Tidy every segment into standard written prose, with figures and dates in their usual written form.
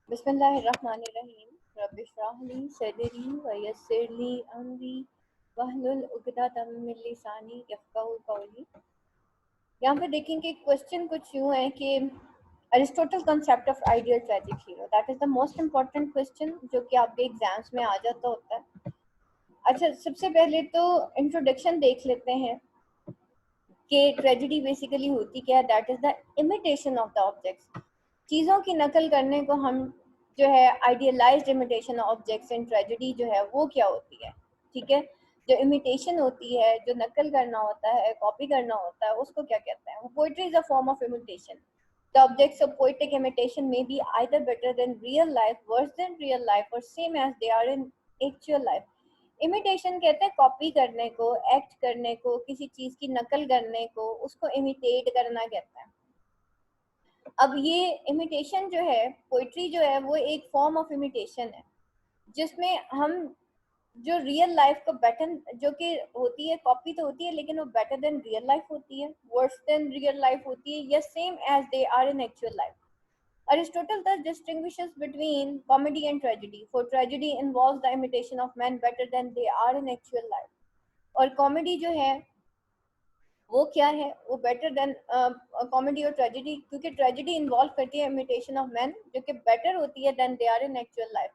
बिस्मिल्लाहिर्रहमानिर्रहीम रब्बिश्रह ली सदरी व यस्सिर ली अमरी वहलुल उक़दतम मिन लिसानी यफ़क़हू क़ौली। यहाँ पे देखेंगे क्वेश्चन कुछ यूँ है कि Aristotle concept of ideal tragic hero, that is the most important question जो कि आपके एग्जाम्स में आ जाता होता है। अच्छा, सबसे पहले तो इंट्रोडक्शन देख लेते हैं कि ट्रेजेडी बेसिकली होती क्या है। That is the imitation of the objects. चीज़ों की नकल करने को हम जो है idealised imitation objects in tragedy जो है वो क्या होती है। ठीक है, जो इमिटेशन होती है, जो नकल करना होता है, कॉपी करना होता है, उसको क्या कहते हैं। Poetry is a form of imitation. The objects of poetic imitation may be either better than real life, worse than real life, or same as they are in actual life. Imitation कहते हैं copy करने को, act करने को, किसी चीज की नकल करने को, उसको इमिटेट करना कहता है। अब ये इमिटेशन जो है, पोइट्री जो है वो एक फॉर्म ऑफ इमिटेशन है जिसमें हम जो रियल लाइफ को बेटर, जो कि होती है, कॉपी तो होती है लेकिन वो बेटर देन रियल लाइफ होती है, वर्स देन रियल लाइफ होती है, या same as they are in actual life. Aristotle thus distinguishes between comedy and tragedy, for tragedy involves the imitation of men better than they are in actual life, और comedy जो है वो क्या है, वो बेटर देन कॉमेडी और tragedy, क्योंकि tragedy involve करती है इमिटेशन ऑफ मैन जो कि बेटर होती है then they are in actual life.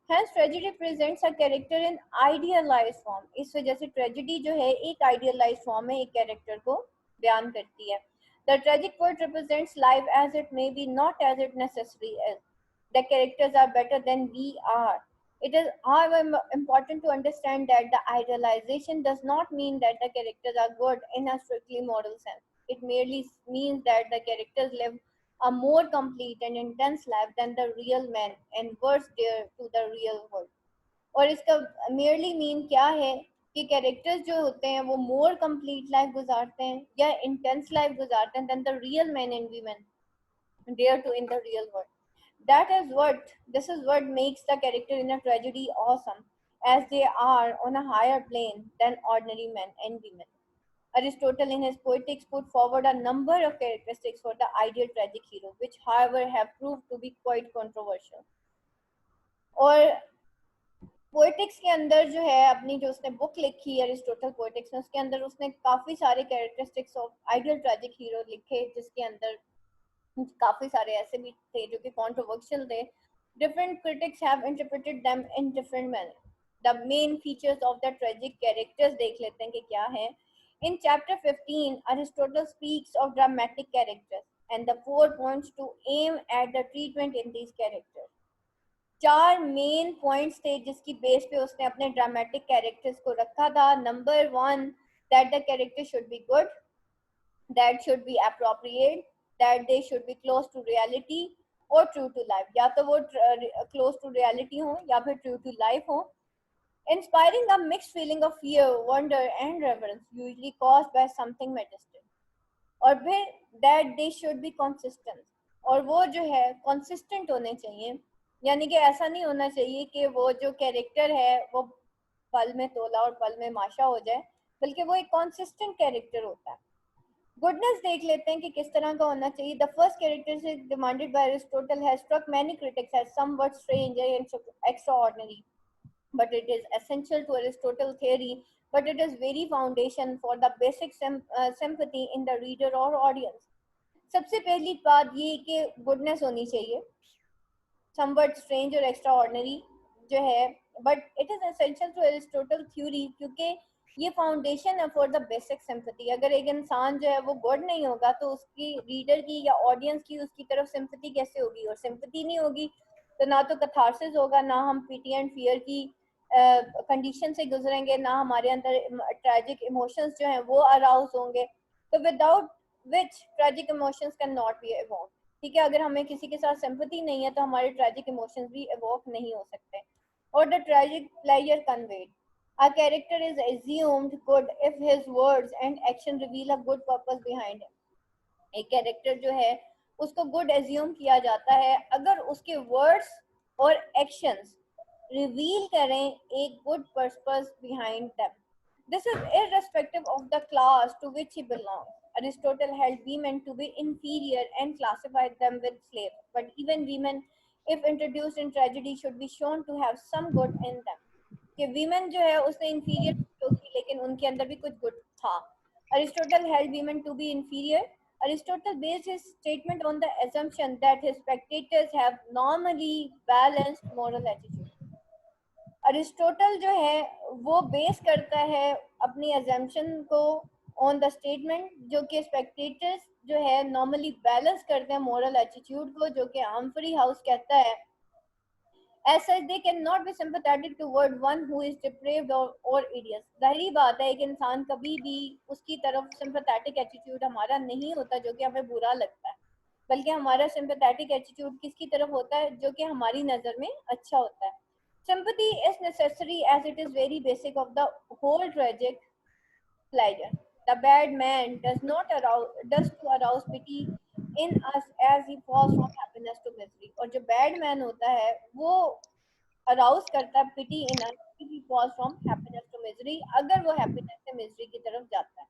Hence tragedy presents a character in idealized form. इस वजह से ट्रेजेडी जो है एक idealized form में एक कैरेक्टर को बयान करती है। The tragic poet represents life as it may be, not as it necessarily is. The characters are better than we are. It is, however, important to understand that the idealization does not mean that the characters are good in a strictly moral sense. It merely means that the characters live a more complete and intense life than the real man and worse dear to the real world. और इसका merely mean क्या है कि characters जो होते हैं वो more complete life गुजारते हैं या इंटेंस लाइफ गुजारते हैं than the real men and women dare to in the real world. This is what makes the character in a tragedy awesome, as they are on a higher plane than ordinary men and women. Aristotle in his Poetics put forward a number of characteristics for the ideal tragic hero, which however have proved to be quite controversial. और poetics के अंदर जो है, अपनी जो उसने book लिखी है अरिस्टोटल पोएटिक्स में, उसके अंदर उसने काफ़ी सारे characteristics of ideal tragic hero लिखे, जिसके अंदर काफ़ी सारे ऐसे भी थे जो कि कंट्रोवर्शियल थे। Different critics have interpreted them in different manner. The main features of the tragic characters देख लेते हैं कि क्या है। In chapter 15 Aristotle speaks of dramatic characters and the 4 points to aim at the treatment in these characters. चार main points थे जिसकी base पे उसने अपने ड्रामेटिक कैरेक्टर्स को रखा था। Number 1, that the character should be good, that should be appropriate, that they should be close to reality और ट्रू टू लाइफ। या तो वो क्लोज टू रियलिटी हो या फिर ट्रू टू लाइफ हो। Inspiring a mixed feeling of fear, wonder and reverence usually caused by something majestic. और फिर that they should be consistent, और वो जो है कंसिस्टेंट होने चाहिए, यानी कि ऐसा नहीं होना चाहिए कि वो जो कैरेक्टर है वो पल में तोला और पल में माशा हो जाए, बल्कि वो एक कंसिस्टेंट कैरेक्टर होता है। गुडनेस देख लेते हैं कि किस तरह का होना चाहिए। The first character demanded by Aristotle has struck many critics as somewhat strange and extraordinary, but it is essential to Aristotle theory, but it is very foundation for the basic sympathy in the reader or audience. सबसे पहली बात ये कि goodness होनी चाहिए, somewhat strange और extraordinary जो है, but it is essential to Aristotle theory, क्योंकि ये फाउंडेशन है फॉर द बेसिक सिंपैथी। अगर एक इंसान जो है वो गुड नहीं होगा तो उसकी रीडर की या ऑडियंस की उसकी तरफ सिंपैथी कैसे होगी, और सिंपैथी नहीं होगी तो ना तो कथारसिस होगा, ना हम पीटी एंड फियर की कंडीशन से गुजरेंगे, ना हमारे अंदर ट्रैजिक इमोशंस जो हैं वो अराउज होंगे। तो without which tragic emotions can not be evoked. ठीक है, अगर हमें किसी के साथ सिंपैथी नहीं है तो हमारे ट्रैजिक इमोशंस भी इवोक नहीं हो सकते। और the tragic player conveyed, a character is assumed good if his words and action reveal a good purpose behind him। एक कैरेक्टर जो है उसको गुड एज्यूम किया जाता है अगर उसके वर्ड्स और एक्शंस रिवील करें एक good purpose behind them. This is irrespective of the class to which he belongs. Aristotle held women to be inferior and classified them with slaves, but even women if introduced in tragedy should be shown to have some good in them. कि women जो है उसने inferior होगी लेकिन उनके अंदर भी कुछ गुड था. Aristotle held women to be inferior. Aristotle based his statement on the assumption that his spectators have normally balanced moral attitude. Aristotle जो है वो बेस करता है अपनी assumption को ऑन द स्टेटमेंट जो कि स्पेक्टेटर्स जो है नॉर्मली बैलेंस करते हैं मोरल एटीट्यूड को, जो कि हम्फ्री हाउस कहता है as such they cannot be sympathetic toward one who is depraved or idiot. जाहिर बात है एक इंसान कभी भी उसकी तरफ sympathetic attitude हमारा नहीं होता जो कि हमें बुरा लगता है, बल्कि हमारा sympathetic attitude किसकी तरफ होता है जो कि हमारी नज़र में अच्छा होता है. Sympathy is necessary as it is very basic of the whole tragic pleasure. The bad man does to arouse pity in us as he falls from happiness to misery. और जो bad man होता है वो arouse करता है pity in us if he falls from happiness to misery, अगर वो happiness से misery की तरफ जाता है.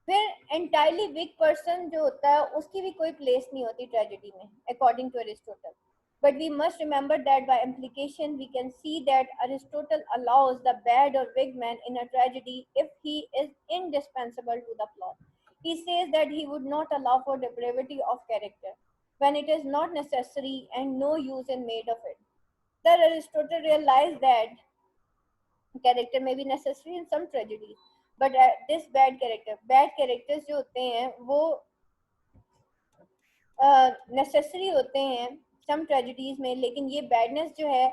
फिर entirely weak person जो होता है उसकी भी कोई place नहीं होती tragedy में according to Aristotle. But we must remember that by implication we can see that Aristotle allows the bad or weak man in a tragedy if he is indispensable to the plot. He says that he would not allow for depravity of character when it is not necessary and no use is made of it. That Aristotle realized that character may be necessary in some tragedies, but this bad characters जो होते हैं वो necessary होते हैं सम tragedies में, लेकिन ये badness जो है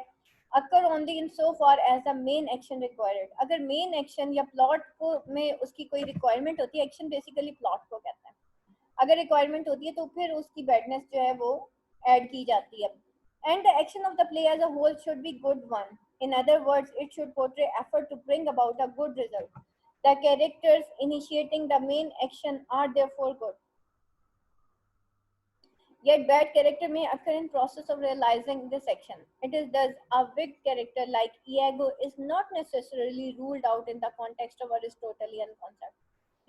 occur only in so far as the main action required. अगर मेन एक्शन या प्लॉट को में उसकी कोई रिक्वायरमेंट होती है, एक्शन बेसिकली प्लॉट को कहता है, अगर रिक्वायरमेंट होती है तो फिर उसकी बैडनेस जो है वो ऐड की जाती है. And the action of the play as a whole should be good one. In other words it should portray effort to bring about a good result. The characters initiating the main action are therefore good. Yet bad character may occur in process of realizing this action. It is thus a weak character like Iago is not necessarily ruled out in the context of Aristotelian concept.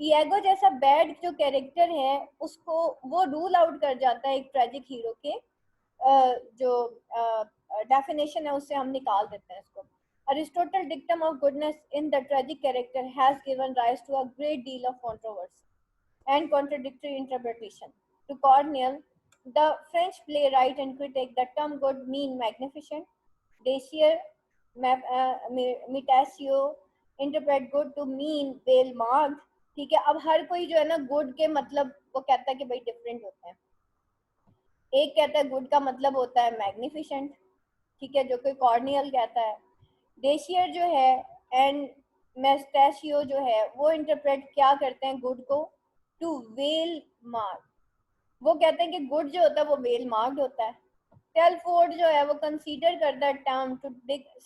Iago जैसा bad जो character है उसको वो rule out कर जाता है एक tragic hero के जो definition है उससे हम निकाल देते हैं इसको. Aristotle's dictum of goodness in the tragic character has given rise to a great deal of controversy and contradictory interpretation. To Corneille, the French playwright and critic, the term good mean magnificent. Dacier, Metasio interpret good to mean well marked. ठीक है, अब हर कोई जो है ना good के मतलब वो कहता है कि भाई डिफरेंट होते हैं. एक कहता है गुड का मतलब होता है मैग्निफिसेंट, ठीक है, जो कोई कॉर्नियल कहता है. डेशियर जो है एंड मेस्टेशियो जो है वो इंटरप्रेट क्या करते हैं गुड को टू वेल मार्क. वो कहते हैं कि गुड जो होता है वो वेल मार्क्ड होता है. टेलफोर्ड जो है वो कंसीडर करता है term to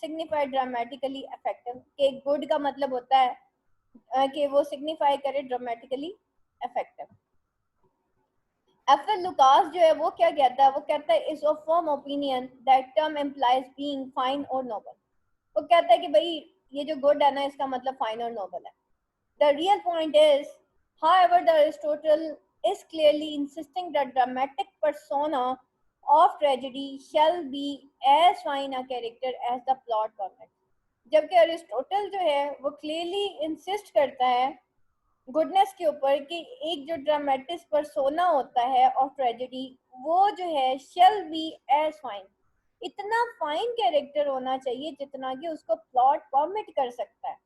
signify dramatically effective, कि गुड का मतलब होता है कि वो सिग्निफाई करे ड्रामेटिकली इफेक्टिव. एफएल लुकास जो है वो क्या कहता है, वो कहता है is of firm opinion that term implies being fine और नोबल. वो कहता है कि भाई ये जो गुड है ना इसका मतलब फाइन और नोबल है. The real point is however the Aristotle is clearly insisting that dramatic persona of tragedy shall be as fine a character as the plot permits. जबकि अरिस्टोटल जो है वो क्लियरली इंसिस्ट करता है गुडनेस के ऊपर कि एक जो ड्रामेटिक पर्सोना होता है ऑफ ट्रेजेडी वो जो है शैल बी एज फाइन, इतना फाइन कैरेक्टर होना चाहिए जितना कि उसको प्लॉट परमिट कर सकता है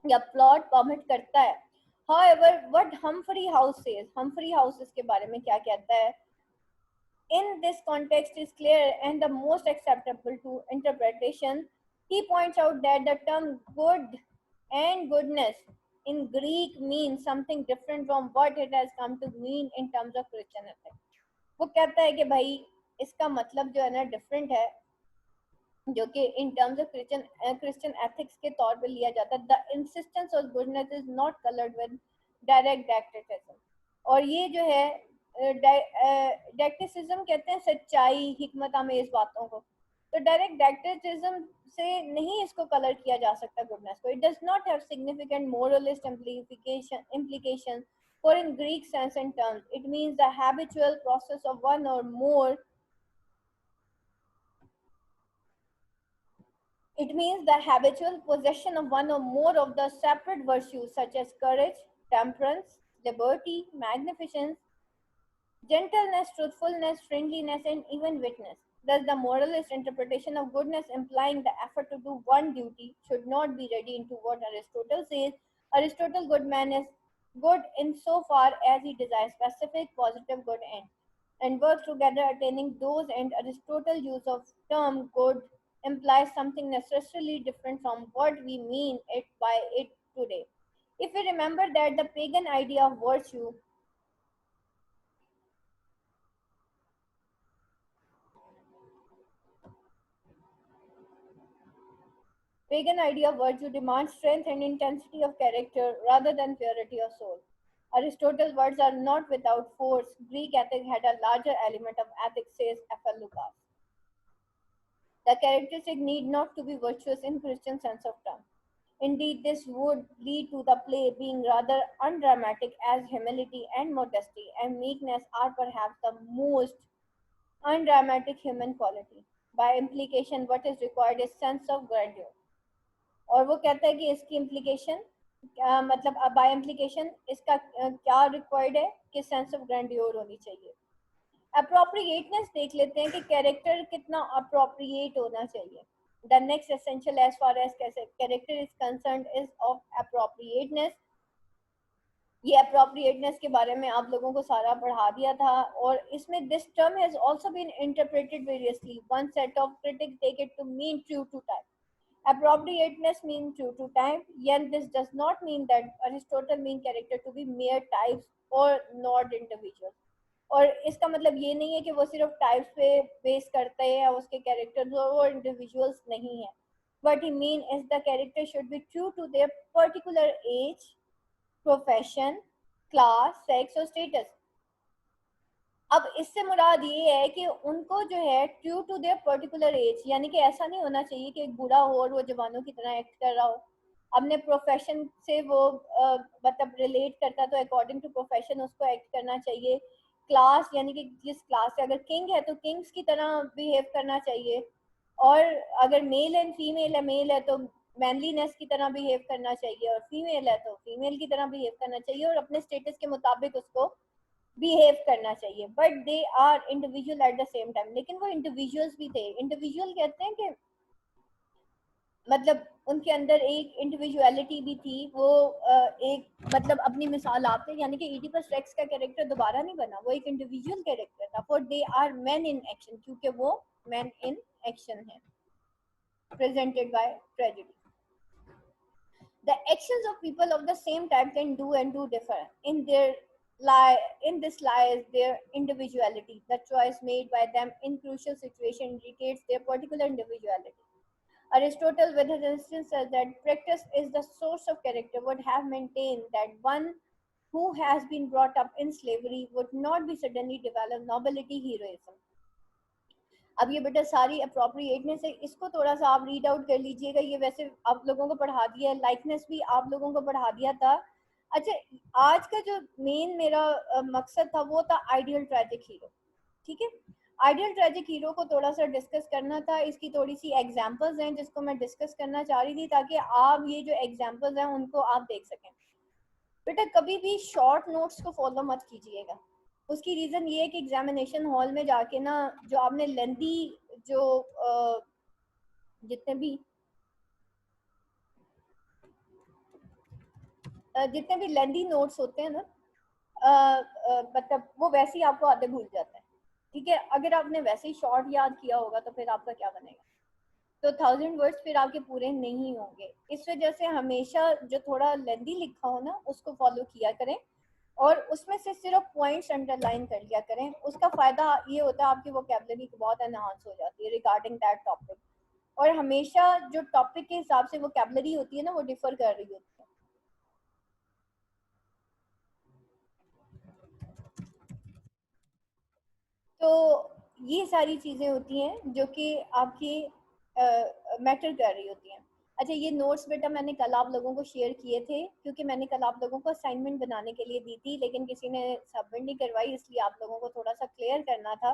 या प्लॉट परमिट करता है. However, what Humphrey House says, Humphrey House इसके बारे में क्या कहता है, in this context is clear and the most acceptable to interpretation. He points out that the term good and goodness in Greek means something different from what it has come to mean in terms of Christian ethics. वो कहता है कि भाई इसका मतलब जो है ना डिफरेंट है जो कि in terms of Christian ethics के तौर पे लिया जाता है. The insistence of goodness is not coloured with direct didacticism. और ये जो है डैक्टिसिज्म कहते हैं सच्चाई हिकमत आमेज बातों को, तो डायरेक्ट डैक्टिसिज्म से नहीं इसको कलर किया जा सकता गुडनेस को. It does not have significant moralist implication for in Greek sense and terms it means the habitual process of one or more It means the habitual possession of one or more of the separate virtues such as courage, temperance, liberty, magnificence, gentleness, truthfulness, friendliness, and even witness. Thus, the moralist interpretation of goodness implying the effort to do one duty should not be read into what Aristotle says. Aristotle, good man is good insofar as he desires specific positive good ends and work together attaining those ends. Aristotle's use of term good implies something necessarily different from what we mean it by it today. If we remember that the pagan idea of virtue Pagan idea of virtue demands strength and intensity of character rather than purity of soul. Aristotle's words are not without force. Greek ethics had a larger element of ethics, says F.L. Lucas. The characteristic need not to be virtuous in Christian sense of term. Indeed, this would lead to the play being rather undramatic, as humility and modesty and meekness are perhaps the most undramatic human quality. By implication, what is required is sense of grandeur. और वो कहता है कि इसकी implication मतलब bye implication इसका क्या required है कि सेंस ऑफ ग्रैंडियोर होनी चाहिए. अप्रोप्रिएटनेस देख लेते हैं कि कैरेक्टर कितना अप्रोप्रिएट होना चाहिए. The next essential as far as character is concerned is of appropriateness. ये अप्रोप्रिएटनेस के बारे में आप लोगों को सारा पढ़ा दिया था और इसमें this term has also been interpreted variously. One set of critics take it to mean true to type. Appropriateness means true to time, yet this does not mean that Aristotle mean character to be mere types or not individuals. और इसका मतलब ये नहीं है कि वो सिर्फ types पे बेस करते हैं या उसके कैरेक्टर्स और इंडिविजुअल्स नहीं है. What he mean is the character should be true to their particular age, profession, class, sex और status. अब इससे मुराद ये है कि उनको जो है true to their particular age, यानी कि ऐसा नहीं होना चाहिए कि एक बूढ़ा हो और वो जवानों की तरह एक्ट कर रहा हो. अपने प्रोफेशन से वो मतलब रिलेट करता है तो अकॉर्डिंग टू प्रोफेशन उसको एक्ट करना चाहिए. क्लास यानी कि जिस क्लास से अगर किंग है तो किंग्स की तरह बिहेव करना चाहिए. और अगर मेल एंड फीमेल है, मेल है तो मैनलीनेस की तरह बिहेव करना चाहिए और फीमेल है तो फीमेल की तरह बिहेव करना चाहिए और अपने स्टेटस के मुताबिक उसको बिहेव करना चाहिए. But they are individual at the same time. लेकिन वो इंडिविजुअल्स भी थे. इंडिविजुअल कहते हैं कि मतलब उनके अंदर एक इंडिविजुअलिटी भी थी. वो एक मतलब अपनी मिसाल आप थे, यानी कि इडिपस रेक्स का कैरेक्टर दोबारा नहीं बना, वो एक इंडिविजुअल कैरेक्टर था. For they are man in action, क्योंकि वो मैन इन एक्शन है presented by tragedy. The actions of people of the same type can do and do differ. In this lies their individuality. The choice made by them in crucial situation indicates their particular individuality. Aristotle, with his instance, says that practice is the source of character, would have maintained that one who has been brought up in slavery would not be suddenly develop nobility heroism. अब ये बेटा सारी appropriateness है, इसको थोड़ा सा आप read out कर लीजिएगा. ये वैसे आप लोगों को पढ़ा दिया है, लाइकनेस भी आप लोगों को पढ़ा दिया था. अच्छा, आज का जो मेन मेरा मकसद था वो था आइडियल ट्रैजिक हीरो. ठीक है, आइडियल ट्रैजिक हीरो को थोड़ा सा डिस्कस करना था. इसकी थोड़ी सी एग्जांपल्स हैं जिसको मैं डिस्कस करना चाह रही थी ताकि आप ये जो एग्जांपल्स हैं उनको आप देख सकें. बेटा कभी भी शॉर्ट नोट्स को फॉलो मत कीजिएगा. उसकी रीज़न ये है कि एग्जामिनेशन हॉल में जाके ना जो आपने लेंदी जो जितने भी लेंदी नोट्स होते हैं ना मतलब वो वैसे ही आपको आधे भूल जाते हैं. ठीक है, अगर आपने वैसे ही शॉर्ट याद किया होगा तो फिर आपका क्या बनेगा. तो 1000 वर्ड्स फिर आपके पूरे नहीं होंगे. इस वजह से हमेशा जो थोड़ा लेंदी लिखा हो ना उसको फॉलो किया करें और उसमें से सिर्फ पॉइंट्स अंडरलाइन कर लिया करें. उसका फ़ायदा ये होता है आपकी वोकैबुलरी बहुत एनहांस हो जाती है रिगार्डिंग दैट टॉपिक. और हमेशा जो टॉपिक के हिसाब से वोकैबुलरी होती है ना वो डिफर कर रही होती है. तो ये सारी चीज़ें होती हैं जो कि आपकी मैटर कर रही होती हैं. अच्छा, ये नोट्स बेटा मैंने कल आप लोगों को शेयर किए थे क्योंकि मैंने कल आप लोगों को असाइनमेंट बनाने के लिए दी थी, लेकिन किसी ने सबमिट नहीं करवाई, इसलिए आप लोगों को थोड़ा सा क्लियर करना था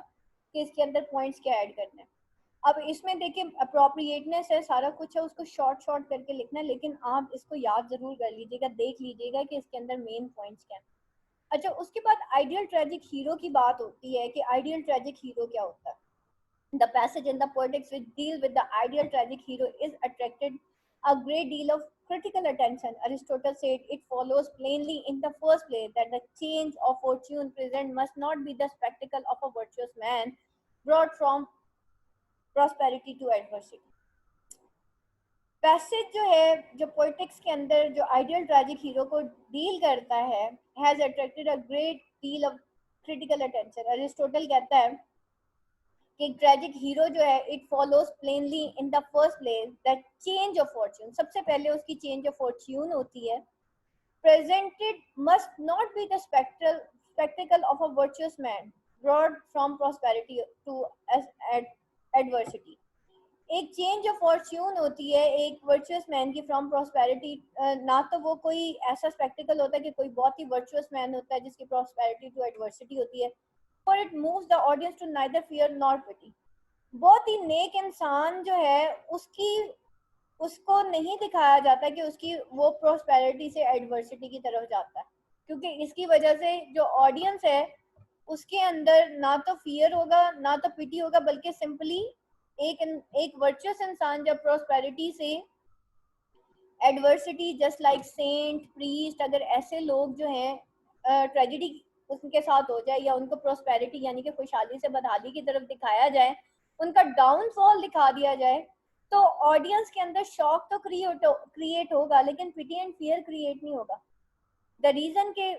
कि इसके अंदर पॉइंट्स क्या ऐड करने हैं. अब इसमें देखिए अप्रोप्रिएटनेस है, सारा कुछ है, उसको शॉर्ट शॉर्ट करके लिखना है, लेकिन आप इसको याद जरूर कर लीजिएगा, देख लीजिएगा कि इसके अंदर मेन पॉइंट्स क्या हैं। अच्छा, उसके बाद आइडियल ट्रेजिक हीरो की बात होती है कि आइडियल ट्रेजिक हीरो क्या होता है। The passage in the poetics which deal with the ideal tragic hero is attracted a great deal of critical attention. Aristotle said it follows plainly in the first place that the change of fortune present must not be the spectacle of a virtuous man brought from prosperity to adversity. Passage जो है, जो poetics के अंदर जो ideal tragic hero को deal करता है, has attracted a great deal of critical attention. Aristotle कहता है कि ट्रैजिक हीरो जो है it follows plainly in the first place that change of Fortune, सबसे पहले उसकी चेंज ऑफ फॉर्च्यून होती है। Presented must not be the spectacle of a virtuous man brought from prosperity to adversity। एक change of Fortune होती है एक virtuous man की फ्रॉम प्रॉस्पेरिटी। ना तो वो कोई ऐसा स्पेक्टिकल होता है कि कोई बहुत ही वर्चुअस मैन होता है जिसकी प्रॉस्पेरिटी टू एडवर्सिटी होती है, for it moves the audience to neither fear nor pity. बहुत ही नेक इंसान जो है उसकी उसको नहीं दिखाया जाता कि उसकी वो प्रॉस्पेरिटी से एडवर्सिटी की तरफ जाता है, क्योंकि इसकी वजह से जो ऑडियंस है उसके अंदर ना तो फियर होगा ना तो पिटी होगा, बल्कि सिंपली एक वर्चुअस इंसान जब प्रॉस्पेरिटी से adversity, just like saint priest, अगर ऐसे लोग जो हैं ट्रेजिडी उनके साथ हो जाए या उनको प्रॉस्पेरिटी यानी कि खुशहाली से बदहाली की तरफ दिखाया जाए, उनका डाउनफॉल दिखा दिया जाए, तो ऑडियंस के अंदर शॉक तो क्रिएट होगा लेकिन पिटी एंड फियर क्रिएट नहीं होगा। द रीजन के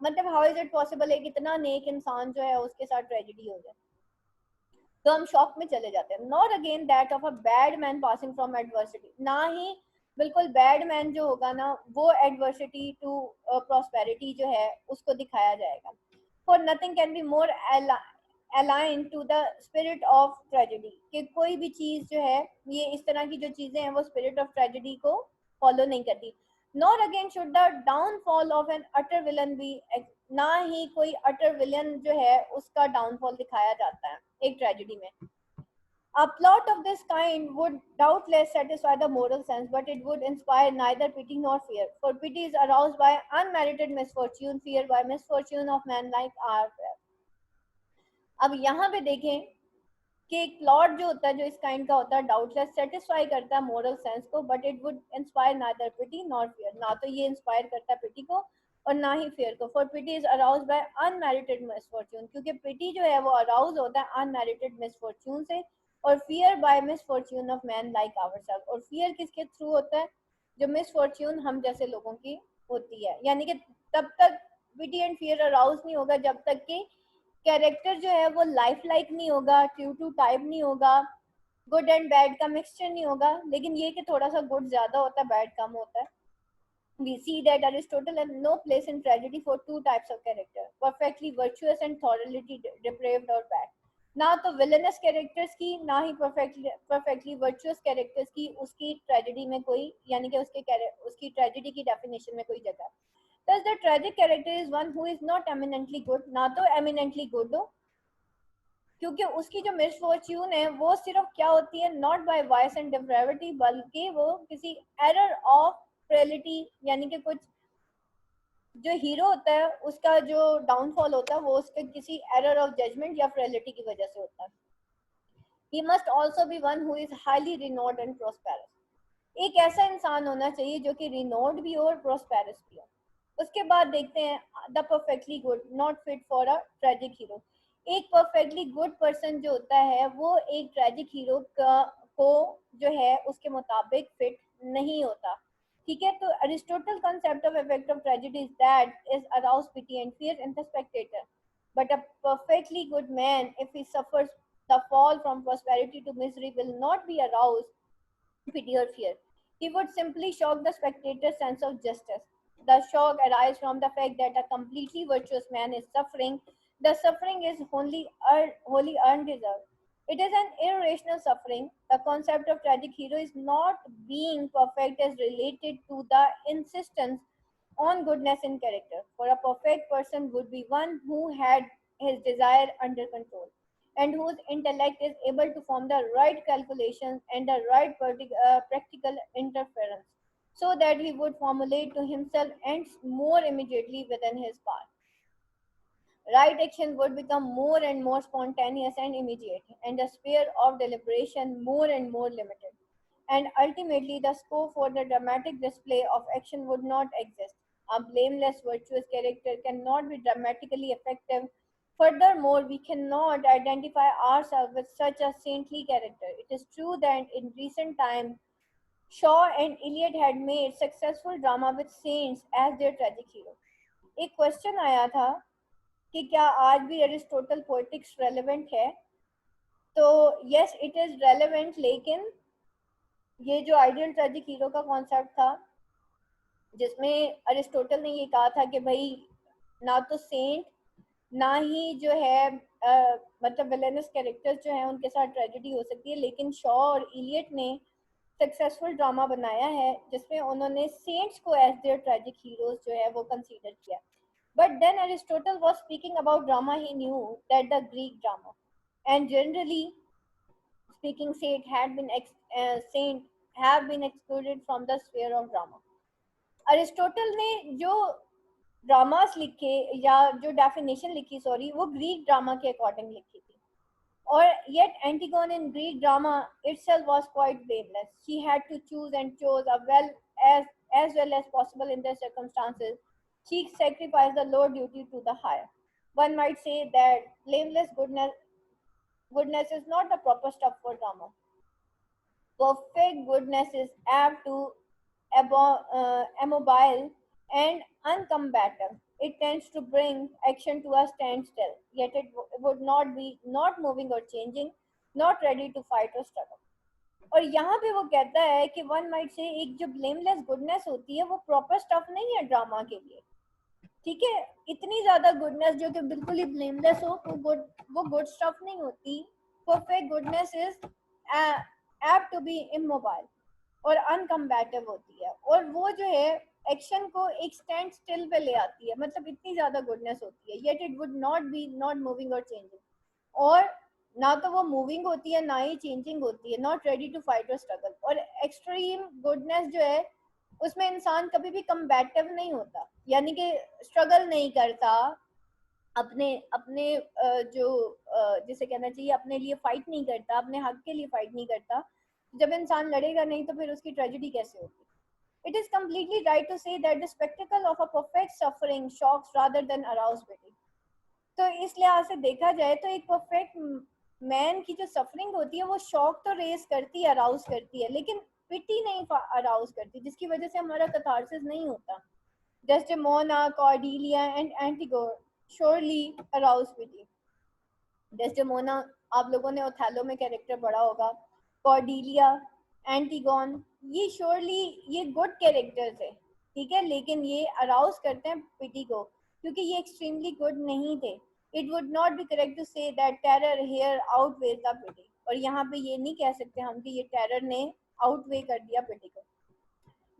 मतलब हाउ इज इट पॉसिबल है कि इतना नेक इंसान जो है उसके साथ ट्रेजिडी हो जाए, तो हम शॉक में चले जाते हैं। Not again that of a bad man passing from adversity, ना ही बिल्कुल बैड मैन जो होगा ना वो एडवर्सिटी टू प्रॉस्पेरिटी जो है उसको दिखाया जाएगा। For nothing can be more align to the spirit of tragedy, कि कोई भी चीज जो है ये इस तरह की जो चीजें हैं वो स्पिरिट ऑफ ट्रेजेडी को फॉलो नहीं करती। Nor again should the downfall of an utter villain be, ना ही कोई अटर विलन जो है उसका डाउनफॉल दिखाया जाता है एक ट्रेजेडी में। A plot of this kind would doubtless satisfy the moral sense, but it would inspire neither pity nor fear. For pity is aroused by unmerited misfortune, fear by misfortune of man like ourselves. अब यहाँ पे देखें कि एक plot जो होता है जो इस काइंड का होता है डाउटलेस सेटिस्फाई करता है मोरल सेंस को, but it would inspire neither pity nor fear, ना तो ये इंस्पायर करता है पिटी को और ना ही फियर को। For pity is arouse by unmerited misfortune, क्योंकि पिटी जो है वो अराउज होता है अनमेरिटेड मिसफॉर्च्यून से, और fear by misfortune of man like ourselves, और फियर किसके थ्रू होता है, जो मिसफॉर्च्यून हम जैसे लोगों की होती है। यानी कि तब तक पिटी एंड फियर अराउज नहीं होगा जब तक कि कैरेक्टर जो है वो लाइफ लाइक नहीं होगा, ट्रू टू टाइप नहीं होगा, गुड एंड बैड का मिक्सचर नहीं होगा। लेकिन ये कि थोड़ा सा गुड ज्यादा होता है बैड कम होता है। We see that Aristotle had no place in tragedy for two types of character, perfectly virtuous and thoroughly depraved or bad। ना तो विलेनस कैरेक्टर्स की ना ही परफेक्टली वर्चुअस कैरेक्टर्स की उसकी ट्रेजेडी में कोई, यानी कि उसकी ट्रेजेडी की डेफिनेशन में कोई जगह। Thus the tragic character is one who is not eminently good, ना तो eminently good हो, क्योंकि उसकी जो मिसफॉर्च्यून है वो सिर्फ क्या होती है, नॉट बाय वाइस एंड डेप्रेविटी, बल्कि वो किसी एरर ऑफ फ्रेलिटी, यानी कि कुछ जो हीरो होता है उसका जो डाउनफॉल होता है वो उसके किसी एरर ऑफ जजमेंट या फ्रेलिटी की वजह से होता है। He must also be one who is highly renowned and prosperous, एक ऐसा इंसान होना चाहिए जो कि रिनोड भी हो और प्रोस्पेरस भी हो। उसके बाद देखते हैं the perfectly good not fit for a tragic hero. एक परफेक्टली गुड पर्सन जो होता है वो एक ट्रेजिक हीरो को जो है उसके मुताबिक फिट नहीं होता। ठीक है, तो Aristotle concept of effect of tragedy is that is arouse pity and fear in the spectator, but a perfectly good man, if he suffers the fall from prosperity to misery, will not be aroused pity or fear. He would simply shock the spectator's sense of justice. The shock arises from the fact that a completely virtuous man is suffering. The suffering is wholly undeserved. It is an irrational suffering. The concept of tragic hero is not being perfect as related to the insistence on goodness in character. For a perfect person would be one who had his desire under control. and whose intellect is able to form the right calculations and the right practical interference, so that he would formulate to himself ends more immediately within his power. Right action would become more and more spontaneous and immediate, and the sphere of deliberation more and more limited. And ultimately, the scope for the dramatic display of action would not exist. A blameless, virtuous character cannot be dramatically effective. Furthermore, we cannot identify ourselves with such a saintly character. It is true that in recent times, Shaw and Eliot had made successful drama with saints as their tragic hero. एक question आया था कि क्या आज भी Aristotle poetics relevant है, तो yes it is relevant, लेकिन ये जो आइडियल ट्रेजिक हीरो का कॉन्सेप्ट था जिसमें अरिस्टोटल ने ये कहा था कि भाई ना तो सेंट ना ही जो है मतलब विलेनस कैरेक्टर्स जो हैं उनके साथ ट्रेजेडी हो सकती है, लेकिन शॉ और इलियट ने सक्सेसफुल ड्रामा बनाया है जिसमें उन्होंने सेंट्स को एज देयर ट्रेजिक हीरोज जो है वो कंसीडर किया. But then Aristotle was speaking about drama. He knew that the Greek drama, and generally speaking, saint have been excluded from the sphere of drama. Aristotle ने जो dramas लिखे या जो definition लिखी वो ग्रीक ड्रामा के according लिखी थी. Or yet Antigone in Greek drama itself was quite blameless. She had to choose and chose as well as possible in the circumstances. She sacrificed the lower duty to the higher. One might say that blameless goodness is not the proper stuff for drama. Perfect goodness is apt to immobile and uncombative. It tends to bring action to a standstill, yet would not be not moving or changing, not ready to fight or struggle. और यहाँ पे वो कहता है कि one might say एक जो blameless goodness होती है वो प्रॉपर स्टफ नहीं है ड्रामा के लिए. ठीक है, इतनी ज्यादा गुडनेस जो कि बिल्कुल ही ब्लेमलेस हो वो गुड स्टफ नहीं होती. Perfect goodness is apt to be immobile और अनकम्बैटिव होती है, और वो जो है एक्शन को एक स्टैंड स्टिल पे ले आती है. मतलब इतनी ज्यादा गुडनेस होती है, yet it would not B not moving और चेंजिंग, और ना तो वो मूविंग होती है ना ही चेंजिंग होती है, नॉट रेडी टू फाइट और स्ट्रगल. और एक्सट्रीम गुडनेस जो है उसमें इंसान कभी भी कम्बैटिव नहीं होता, यानी कि स्ट्रगल नहीं करता, अपने अपने जो जिसे कहना चाहिए अपने लिए फाइट नहीं करता, अपने हक के लिए फाइट नहीं करता. जब इंसान लड़ेगा नहीं तो फिर उसकी ट्रेजेडी कैसे होगी. It is completely right to say that the spectacle of a perfect suffering shocks rather than arouse pity. तो इस लिहाज से देखा जाए तो एक परफेक्ट मैन की जो सफरिंग होती है वो शॉक तो रेस करती है, अराउज करती है, लेकिन पिटी नहीं अराउज करती, जिसकी वजह से हमारा कथारसिस नहीं होता. Desdemona, Cordelia and Antigone surely arouse pity. Desdemona आप लोगों ने ओथेलो में कैरेक्टर पढ़ा होगा. कॉर्डिलिया, एंटीगोन, ये श्योरली ये गुड कैरेक्टर्स है, ठीक है, लेकिन ये अराउज करते हैं पिटी को क्योंकि ये एक्सट्रीमली गुड नहीं थे. It would not be correct to say that terror here outweighs the pity, और यहाँ पे ये नहीं कह सकते हम कि ये टेरर ने आउटवे कर दिया पिटी को.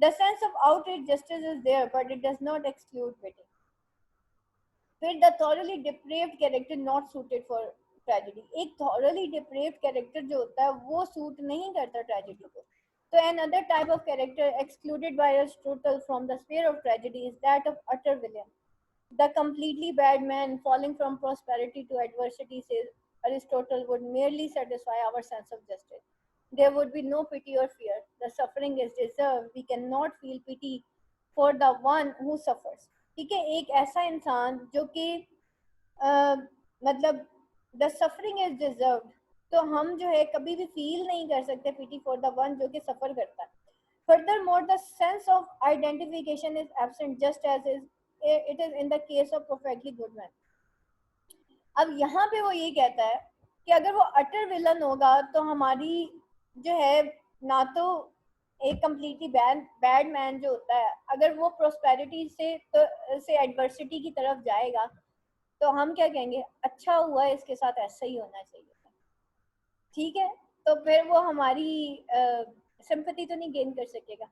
The sense of outrage justice is there, but it does not exclude pity. फिर the thoroughly depraved character not suited for tragedy. एक thoroughly depraved character जो होता है वो सूट नहीं करता tragedy को. So another type of character excluded by Aristotle from the sphere of tragedy is that of utter villain. The completely bad man falling from prosperity to adversity, says Aristotle, would merely satisfy our sense of justice. There would be no pity or fear. The suffering is deserved. We cannot feel pity for the one who suffers. ठीक है, एक ऐसा इंसान जो कि मतलब the suffering is deserved, तो हम जो है कभी भी फील नहीं कर सकते पिटी फॉर द वन जो कि सफर करता है. Furthermore, the sense of identification is absent, just as it is in the case of perfectly good man. अब यहाँ पे वो ये कहता है कि अगर वो अटर विलन होगा तो हमारी जो है ना तो एक कम्प्लीटली बैड मैन जो होता है अगर वो प्रोस्पेरिटी से एडवर्सिटी की तरफ जाएगा तो हम क्या कहेंगे, अच्छा हुआ इसके साथ ऐसा ही होना चाहिए था. ठीक है, तो फिर वो हमारी सिंपैथी तो नहीं गेन कर सकेगा.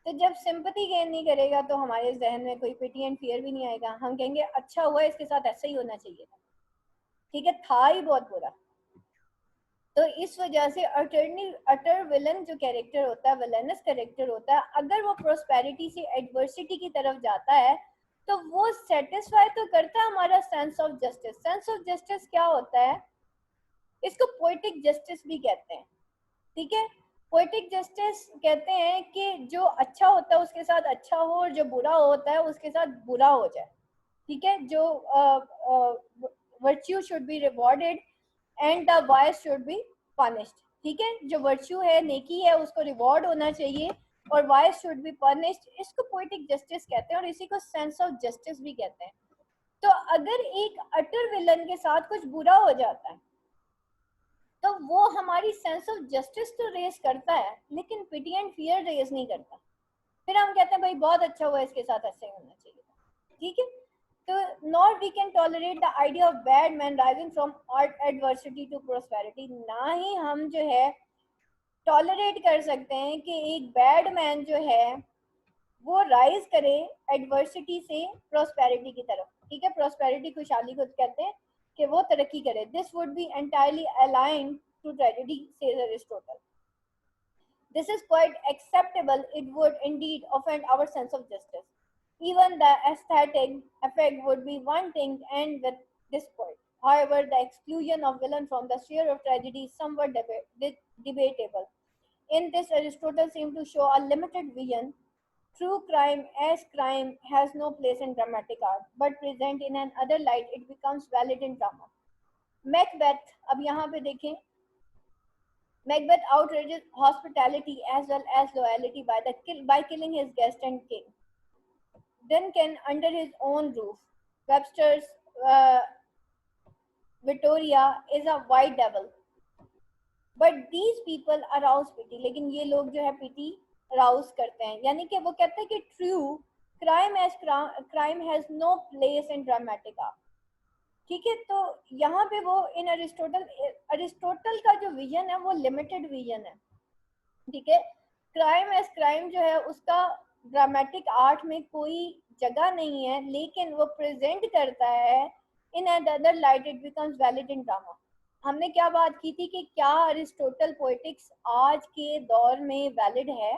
तो जब सिंपैथी गेन नहीं करेगा तो हमारे जहन में कोई पिटी एंड फियर भी नहीं आएगा. हम कहेंगे अच्छा हुआ इसके साथ ऐसा ही होना चाहिए था. ठीक है, था ही बहुत बुरा. तो इस वजह से अटर विलन जो कैरेक्टर होता है, विलनस कैरेक्टर होता है, अगर वो प्रोस्पेरिटी से एडवर्सिटी की तरफ जाता है तो वो सेटिस्फाई तो करता है हमारा sense of justice. Sense of justice क्या होता है, इसको पोएटिक जस्टिस भी कहते हैं। ठीक है, पोएटिक जस्टिस कहते हैं कि जो अच्छा होता है उसके साथ अच्छा हो और जो बुरा होता है उसके साथ बुरा हो जाए। ठीक है, जो virtue should be rewarded and the vice should be punished. ठीक है, जो वर्च्यू है, नेकी है, उसको रिवॉर्ड होना चाहिए और वाइस शुड बी पनिश्ड। इसको पोएटिक जस्टिस कहते हैं और इसी को सेंस ऑफ जस्टिस भी कहते हैं। तो अगर एक अटर विलन के साथ कुछ बुरा हो जाता है तो वो हमारी सेंस ऑफ जस्टिस तो रेज करता है लेकिन पिटी एंड फियर रेज नहीं करता। फिर हम कहते हैं भाई बहुत अच्छा हुआ, इसके साथ ऐसे ही होना चाहिए। ठीक है, तो not we can tolerate the idea of bad man rising from adversity to prosperity. ना ही हम जो है टॉलरेट कर सकते हैं कि एक बैड मैन जो है वो राइज करे एडवर्सिटी से प्रोस्पेरिटी की तरफ। ठीक है, प्रोस्पेरिटी खुशहाली को कहते हैं कि वो तरक्की करे। This would be entirely aligned to tragedy says Aristotle. This is quite acceptable. It would indeed offend our sense of justice. Even the aesthetic effect would be one thing, and with this point. However, the exclusion of villain from the sphere of tragedy is somewhat debatable. In this, Aristotle seemed to show a limited vision. True crime, as crime, has no place in dramatic art, but present in an other light, it becomes valid in drama. Macbeth, अब यहाँ पे देखें, Macbeth outrages hospitality as well as loyalty by killing his guest and king. Duncan under his own roof. Webster's Vittoria is a white devil. But these people arouse pity. लेकिन ये लोग जो है pity arouse करते हैं, यानी कि वो कहते हैं कि true crime has no place in dramatic art. ठीक है, तो यहाँ पे वो इन अरिस्टोटल का जो विजन है वो लिमिटेड विजन है। ठीक है, क्राइम एज क्राइम जो है उसका ड्रामेटिक आर्ट में कोई जगह नहीं है, लेकिन वो प्रेजेंट करता है in other light, it becomes valid in drama. हमने क्या बात की थी कि क्या अरिस्टोटल पोएटिक्स आज के दौर में वैलिड है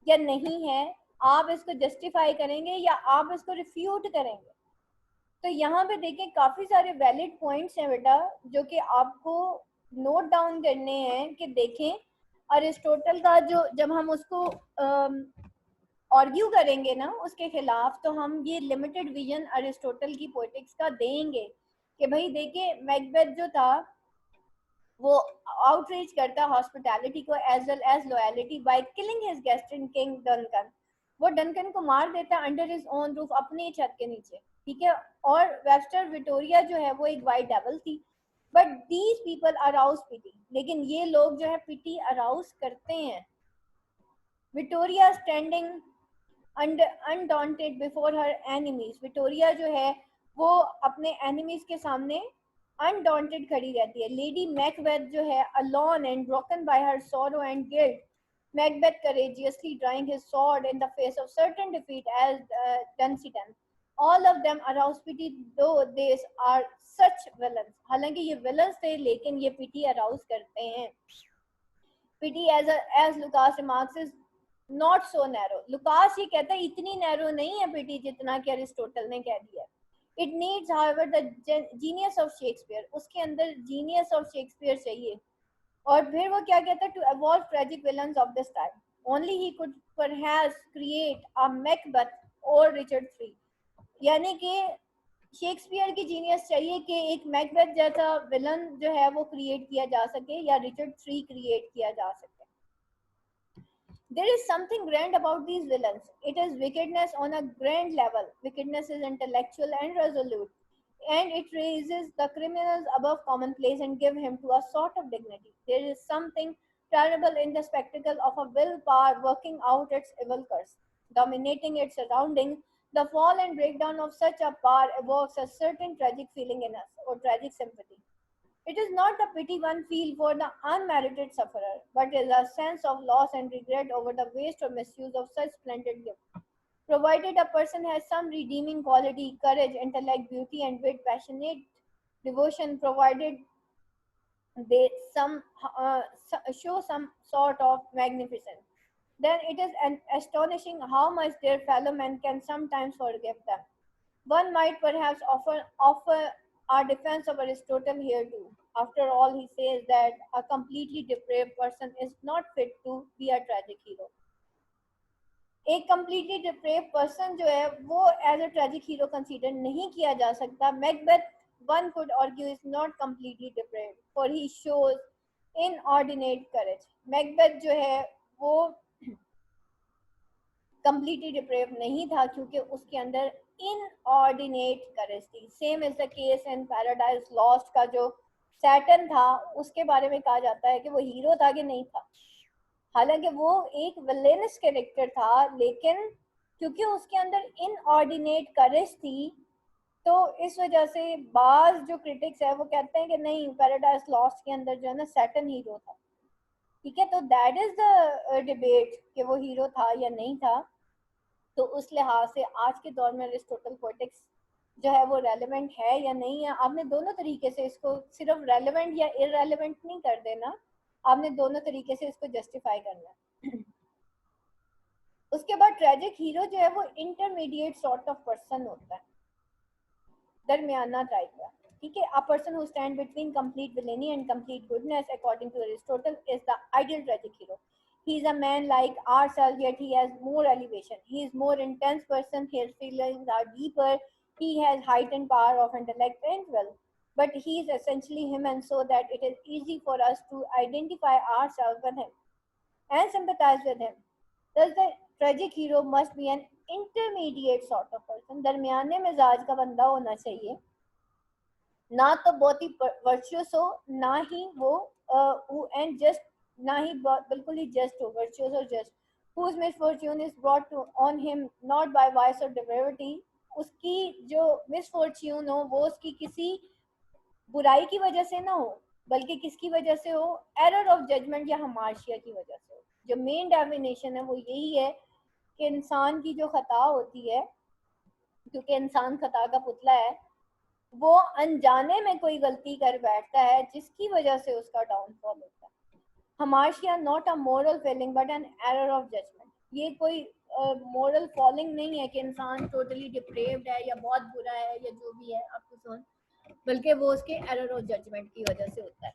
या नहीं है, आप इसको जस्टिफाई करेंगे या आप इसको रिफ्यूट करेंगे। तो यहाँ पे देखें काफी सारे वैलिड पॉइंट्स हैं बेटा जो कि आपको नोट डाउन करने हैं कि देखें अरिस्टोटल का जो, जब हम उसको आर्ग्यू करेंगे ना उसके खिलाफ, तो हम ये लिमिटेड विजन अरिस्टोटल की पोएटिक्स का देंगे कि भाई देखिए मैकबेथ जो था वो आउटरीच करता हॉस्पिटैलिटी को as well as loyalty by killing his guest in king Duncan. वो डनकन को मार देता अंडर हिज ओन रूफ, अपनी छत के नीचे। ठीक है, और वेबस्टर विक्टोरिया जो है वो एक वाइट डेविल थी। बट दीज पीपल अराउज पिटी, लेकिन ये लोग जो है पिटी अराउज करते हैं। Victoria standing undaunted before her enemies, Victoria जो है वो अपने एनिमीज के सामने अनडॉन्टेड खड़ी रहती है। लेडी मैकबेथ जो है alone and broken by her sorrow and guilt, Macbeth courageously drawing his sword in the face of certain defeat as Dunstan. All of them arouse pity, though these are such villains. हालांकि ये villains थे लेकिन ये pity arouse करते हैं। Pity as Lucas remarks is not so narrow. Lucas ये कहता है इतनी narrow नहीं है pity जितना कि अरिस्टोटल ने कह दिया। It needs, however, the genius of Shakespeare. उसके अंदर genius of Shakespeare चाहिए। और फिर वो क्या कहता है, to evolve tragic villains of this time. Only he could perhaps create a Macbeth or Richard III. यानी कि शेक्सपियर की जीनियस चाहिए कि एक मैकबेथ जैसा विलन जो है वो क्रिएट किया जा सके या रिचर्ड III क्रिएट किया जा सके। There is something grand about these villains. It is wickedness on a grand level. Wickedness is intellectual and resolute, and it raises the criminals above commonplace and give him to a sort of dignity. There is something terrible in the spectacle of a willpower working out its evil curse, dominating its surroundings. The fall and breakdown of such a power evokes a certain tragic feeling in us, or tragic sympathy. It is not the pity one feels for the unmerited sufferer, but is a sense of loss and regret over the waste or misuse of such splendid gifts. Provided a person has some redeeming quality, courage, intellect, beauty, and wit, passionate devotion, provided they show some sort of magnificence, then it is an astonishing how much their fellow men can sometimes forgive them. One might perhaps offer our defense of Aristotle here too. After all, he says that a completely depraved person is not fit to be a tragic hero. एक completely depraved person जो है वो as a tragic hero consider नहीं किया जा सकता. Macbeth, one could argue, is not completely depraved, for he shows inordinate courage. Macbeth जो है वो completely depraved नहीं था क्योंकि उसके अंदर inordinate courage थी. Same is the case in Paradise Lost का जो सैटन था उसके बारे में कहा जाता है कि वो हीरो था कि नहीं था. हालांकि वो एक विलेनस कैरेक्टर था, लेकिन क्योंकि उसके अंदर इनऑर्डिनेट करेज थी तो इस वजह से बाज जो क्रिटिक्स है वो कहते हैं कि नहीं, पैराडाइज लॉस्ट के अंदर जो है ना सैटन हीरो था. ठीक है, तो दैट इज द डिबेट कि वो हीरो था या नहीं था. तो उस लिहाज से आज के दौर में एरिस्टोटल पोएटिक्स जो है वो रेलेवेंट है या नहीं है. आपने दोनों तरीके से इसको सिर्फ रेलेवेंट या इररेलेवेंट नहीं कर देना, आपने दोनों तरीके से इसको जस्टिफाई करना है. उसके बाद ट्रेजिक हीरो जो है वो इंटरमीडिएट सॉर्ट ऑफ पर्सन होता है, दरमियाना टाइप का. ठीक है, a person who stand between complete villainy and complete goodness according to Aristotle is the ideal tragic hero. He is a man like ourselves, yet he has more elevation. He is more intense person. His feelings are deeper. He has heightened power of intellect and will. But he is essentially him, and so that it is easy for us to identify ourselves with him and sympathize with him. Thus, the tragic hero must be an intermediate sort of person. दरमियाने मिजाज का बंदा होना चाहिए, ना तो बहुत ही virtuous हो, ना ही वो एंड जस्ट, ना ही बिल्कुल ही जस्ट हो, वर्चुअस और just. whose misfortune is brought to on him not by vice or depravity. उसकी जो मिसफॉर्च्यून हो वो उसकी किसी बुराई की वजह से ना हो, बल्कि किसकी वजह से हो, एरर ऑफ जजमेंट या हमाशिया की वजह से हो. जो मेन डेफिनेशन है वो यही है कि इंसान की जो खता होती है, क्योंकि इंसान खता का पुतला है, वो अनजाने में कोई गलती कर बैठता है जिसकी वजह से उसका डाउनफॉल होता है. हमाशिया not a moral failing but an error of judgement. ये कोई मोरल फॉलिंग नहीं है कि इंसान टोटली डिप्रेव्ड है या बहुत बुरा है या जो भी है आपको सुन, बल्कि वो उसके एरर ऑफ जजमेंट की वजह से होता है.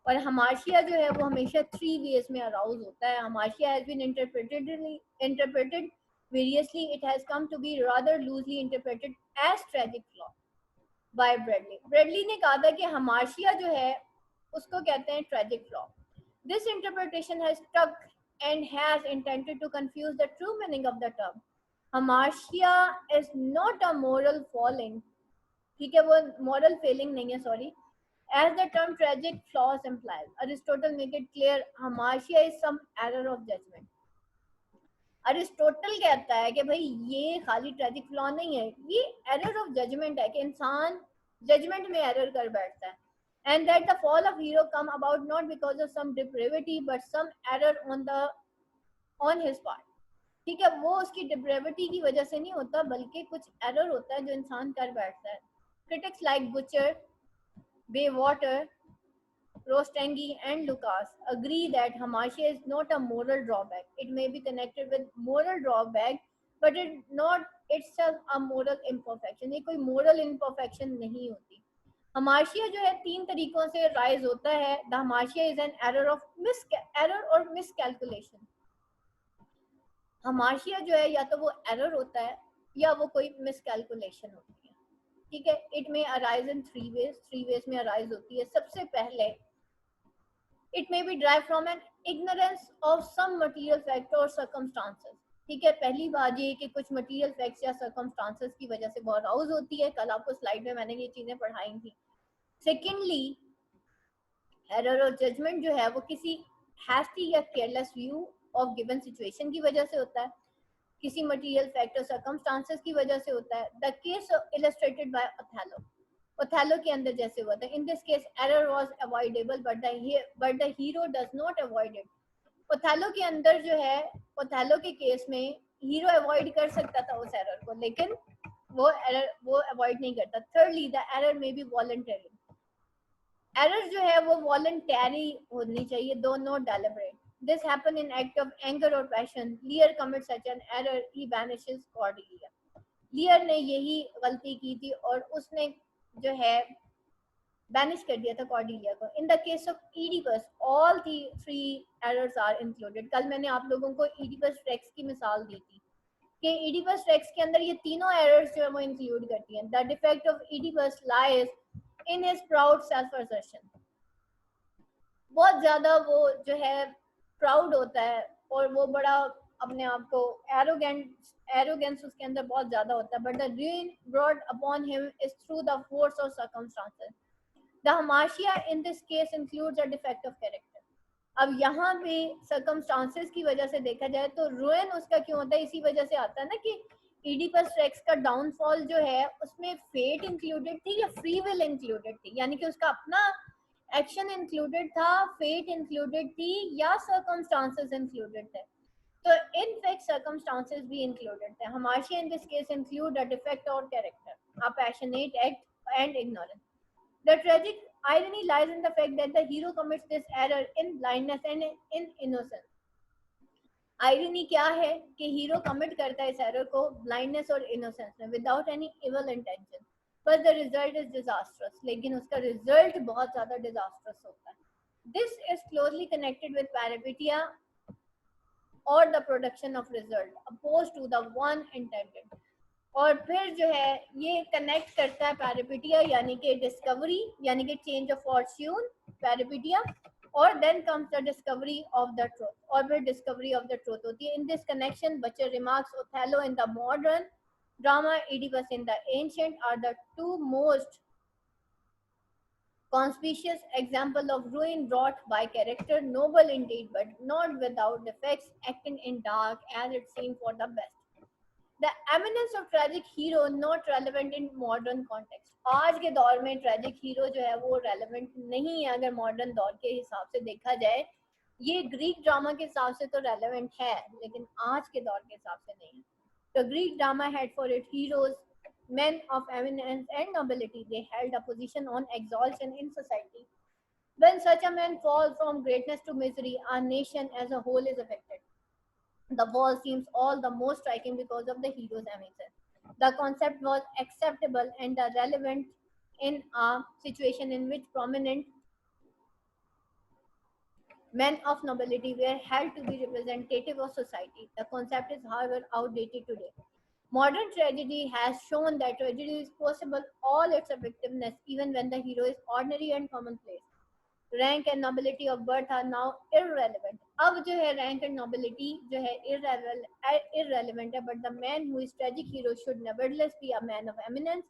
और हमाशिया जो है वो हमेशा 3 वेज में अराउज होता है. हमाशिया has been interpreted variously. It has come to be rather loosely interpreted as tragic flaw by Bradley. Bradley ने कहा था कि हमाशिया जो है उसको कहते हैं tragic flaw. This interpretation has stuck and has intended to confuse the true meaning of the term. Hamartia is not a moral falling. ठीक है, वो moral failing नहीं है, sorry. As the term tragic flaws implies, Aristotle make it clear hamartia is some error of judgment. Aristotle कहता है कि भाई ये खाली ट्रेजिक फ्लॉ नहीं है, ये एरर ऑफ जजमेंट है कि इंसान जजमेंट में एरर कर बैठता है. And that the fall of hero come about not because of some depravity but some error on his part. ठीक है, वो उसकी डिप्रेविटी की वजह से नहीं होता, बल्कि कुछ एरर होता है जो इंसान कर बैठता है. Critics like Butcher, Bywater, Rostangi and Lucas agree that hamartia is not a moral drawback. It may be connected with moral drawback, but it not itself a moral imperfection. ये कोई moral imperfection नहीं होती. hamartia जो है 3 तरीकों से rise होता है. The hamartia is an error or miscalculation. hamartia जो है या तो वो error होता है या वो कोई miscalculation होती है. ठीक है, it may arise in 3 ways. 3 ways में arise होती है. सबसे पहले it may be derived from an ignorance of some material fact or circumstances. ठीक है, पहली बात ये कि कुछ मटेरियल फैक्ट्स या सर्कमस्टांसेस की वजह से बहुत अराउज होती है. कल आपको स्लाइड में मैंने ये चीजें पढ़ाई थी. सेकेंडली, एरर ऑफ जजमेंट जो है वो किसी हैस्टी या careless view of given situation की वजह से होता है, किसी मटेरियल फैक्ट और सर्कमस्टांसेस की वजह से होता है. The case illustrated bye Othello. Othello के अंदर जैसे हुआ था. In this case error was avoidable but the hero does not avoid it. Othello के अंदर जो है, ओथेलो के केस में हीरो अवॉइड कर सकता था उस एरर को, लेकिन वो अवॉइड नहीं करता. Thirdly, the error may be voluntary. Error जो है वो वॉलंटरी होनी चाहिए, though not deliberate. This happen in act of anger और passion. Lear commit such an error, he banishes Cordelia. Lear ने यही गलती की थी और उसने जो है बैनिश कर दिया था कॉर्डिलिया को. In the case of Oedipus all the three errors are included. कल मैंने आप लोगों को ईडिपस रेक्स की मिसाल दी थी कि ईडिपस रेक्स के अंदर ये तीनों एरर्स जो है वो इंक्लूड करती हैं. The defect of Oedipus lies in his proud self assertion. बहुत ज्यादा वो जो है प्राउड होता है और वो बड़ा अपने आप को एरोगेंस उसके अंदर बहुत ज्यादा होता है. But the ruin brought upon him is through the force of circumstances. The hamartia in this case includes a defect of character. अब यहाँ पे circumstances की वजह से देखा जाए तो ruin उसका क्यों होता है, इसी वजह से आता है ना कि Oedipus Rex का डाउनफॉल जो है उसमें फेट इंक्लूडेड थी या फ्री विल इंक्लूडेड थी, यानी कि उसका अपना एक्शन इंक्लूडेड था, फेट इंक्लूडेड थी या circumstances इंक्लूडेड थे. तो in fact circumstances भी included थे. Hamartia in this case include a defect or character, a passionate act and ignorance. The tragic irony lies in the fact that the hero commits this error in blindness and in innocence. Irony क्या है कि hero commit करता है इस error को blindness और innocence में without any evil intention, but the result is disastrous. लेकिन उसका रिजल्ट बहुत ज्यादा डिजास्ट्रस होता है. This is closely connected with peripeteia और the production of result opposed to the one intended. और फिर जो है ये कनेक्ट करता है पैरापिटिया यानी कि डिस्कवरी यानी कि चेंज ऑफ फॉर्च्यून पैरापिटिया, और then comes the discovery of the truth, और फिर डिस्कवरी ऑफ द ट्रूथ होती है. इन दिस कनेक्शन बच्चे remarks Othello in the modern drama, Oedipus in the ancient are the two most conspicuous example of ruin wrought by character, noble indeed but not without defects, acting in dark as it seemed for the best. The eminence of tragic hero not relevant in modern context. आज के दौर में tragic hero जो है वो relevant नहीं है अगर मॉडर्न दौर के हिसाब से देखा जाए. ये ग्रीक ड्रामा के हिसाब से तो रेलेवेंट है लेकिन आज के दौर के हिसाब से नहीं. The Greek drama had for its heroes men of eminence and nobility. They held a position on exaltation in society. When such a man falls from greatness to misery, our nation as a whole is affected. The fall seems all the more striking because of the hero's ambition. The concept was acceptable and relevant in a situation in which prominent men of nobility were held to be representative of society. The concept is, however, outdated today. Modern tragedy has shown that tragedy is possible all its effectiveness even when the hero is ordinary and commonplace. Rank and nobility of birth are now irrelevant. अब जो है rank and nobility जो है irrelevant है, but the man who is tragic hero should nevertheless be a man of eminence,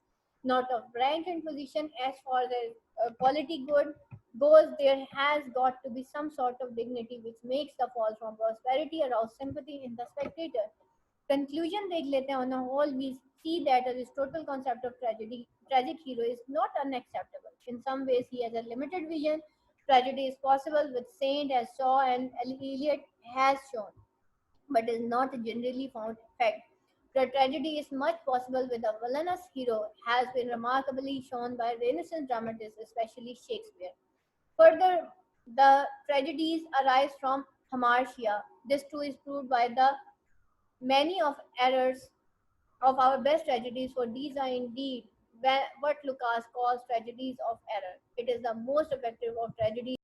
not of rank and position. As far as quality good goes, there has got to be some sort of dignity which makes the fall from prosperity arouse sympathy in the spectator. Conclusion देख लेते हैं. On a whole, we see that Aristotle concept of tragic hero is not unacceptable. In some ways, he has a limited vision. Tragedy is possible with Saint as Shaw and Eliot has shown, but is not a generally found fact. The tragedy is much possible with a villainous hero has been remarkably shown by Renaissance dramatists, especially Shakespeare. Further, the tragedies arise from hamartia. This too is proved by the many of errors of our best tragedies, for these are indeed what Lucas calls tragedies of error. It is the most effective of tragedies